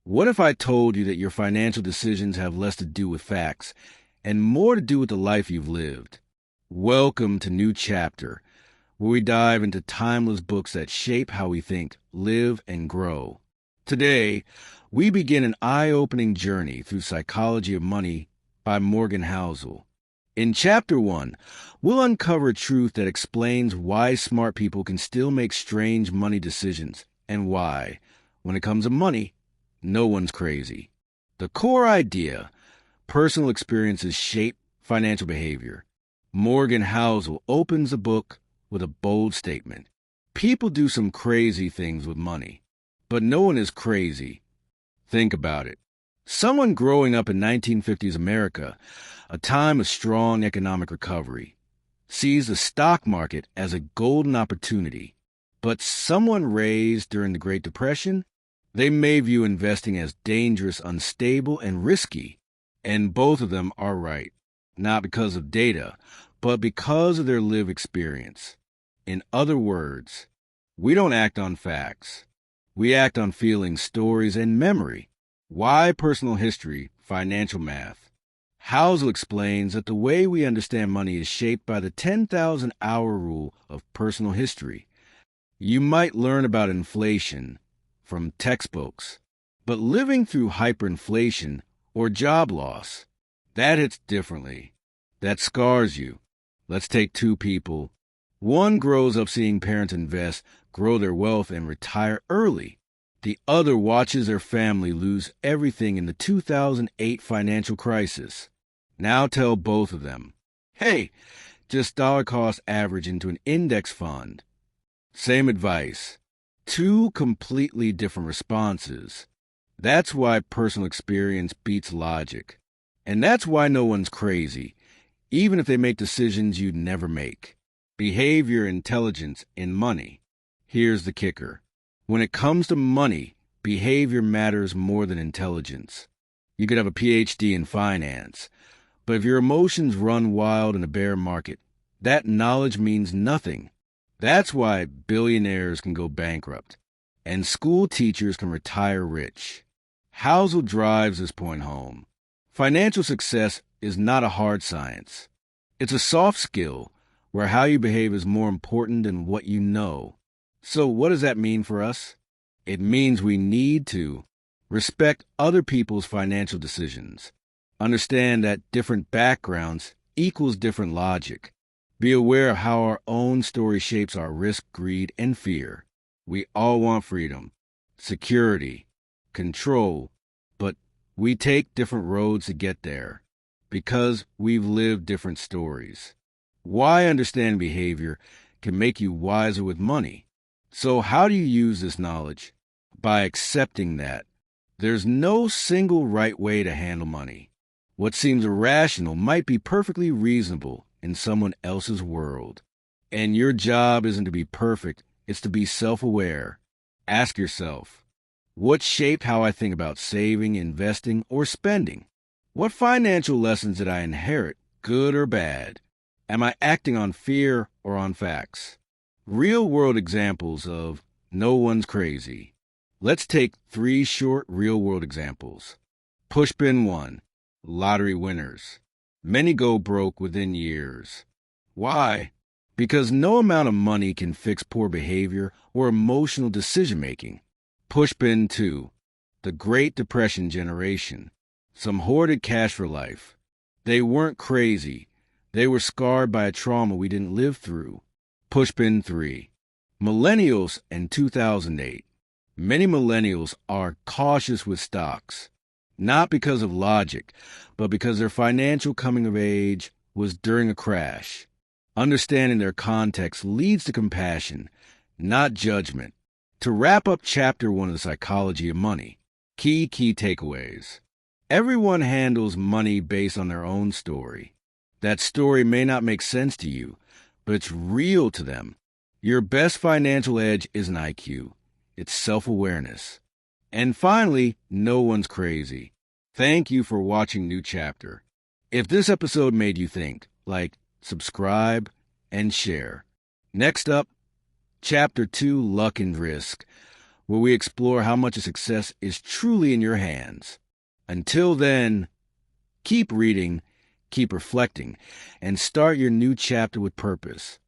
What if I told you that your financial decisions have less to do with facts and more to do with the life you've lived? Welcome to New Chapter, where we dive into timeless books that shape how we think, live, and grow. Today, we begin an eye-opening journey through Psychology of Money by Morgan Housel. In Chapter 1, we'll uncover a truth that explains why smart people can still make strange money decisions and why, when it comes to money, no one's crazy. The core idea: personal experiences shape financial behavior. Morgan Housel opens the book with a bold statement. People do some crazy things with money, but no one is crazy. Think about it. Someone growing up in 1950s America, a time of strong economic recovery, sees the stock market as a golden opportunity. But someone raised during the Great Depression, they may view investing as dangerous, unstable, and risky. And both of them are right, not because of data, but because of their lived experience. In other words, we don't act on facts. We act on feelings, stories, and memory. Why personal history, financial math? Housel explains that the way we understand money is shaped by the 10,000-hour rule of personal history. You might learn about inflation from textbooks, but living through hyperinflation or job loss, that hits differently. That scars you. Let's take two people. One grows up seeing parents invest, grow their wealth, and retire early. The other watches their family lose everything in the 2008 financial crisis. Now tell both of them, hey, just dollar cost average into an index fund. Same advice. Two completely different responses. That's why personal experience beats logic. And that's why no one's crazy, even if they make decisions you'd never make. Behavior, intelligence, and money. Here's the kicker. When it comes to money, behavior matters more than intelligence. You could have a PhD in finance, but if your emotions run wild in a bear market, that knowledge means nothing. That's why billionaires can go bankrupt, and school teachers can retire rich. Housel drives this point home. Financial success is not a hard science. It's a soft skill where how you behave is more important than what you know. So what does that mean for us? It means we need to respect other people's financial decisions. Understand that different backgrounds equals different logic. Be aware of how our own story shapes our risk, greed, and fear. We all want freedom, security, control, but we take different roads to get there because we've lived different stories. Why understand behavior can make you wiser with money. So how do you use this knowledge? By accepting that there's no single right way to handle money. What seems irrational might be perfectly reasonable in someone else's world. And your job isn't to be perfect, it's to be self-aware. Ask yourself, what shaped how I think about saving, investing, or spending? What financial lessons did I inherit, good or bad? Am I acting on fear or on facts? Real-world examples of no one's crazy. Let's take 3 short real-world examples. Pushpin 1, lottery winners. Many go broke within years. Why? Because no amount of money can fix poor behavior or emotional decision-making. Pushpin 2, the Great Depression generation. Some hoarded cash for life. They weren't crazy. They were scarred by a trauma we didn't live through. Pushpin 3, millennials and 2008. Many millennials are cautious with stocks. Not because of logic, but because their financial coming of age was during a crash. Understanding their context leads to compassion, not judgment. To wrap up Chapter 1 of the Psychology of Money, key takeaways. Everyone handles money based on their own story. That story may not make sense to you, but it's real to them. Your best financial edge isn't IQ, it's self-awareness. And finally, no one's crazy. Thank you for watching New Chapter. If this episode made you think, like, subscribe, and share. Next up, Chapter 2, Luck and Risk. where we explore how much of success is truly in your hands. Until then, keep reading, keep reflecting, and start your new chapter with purpose.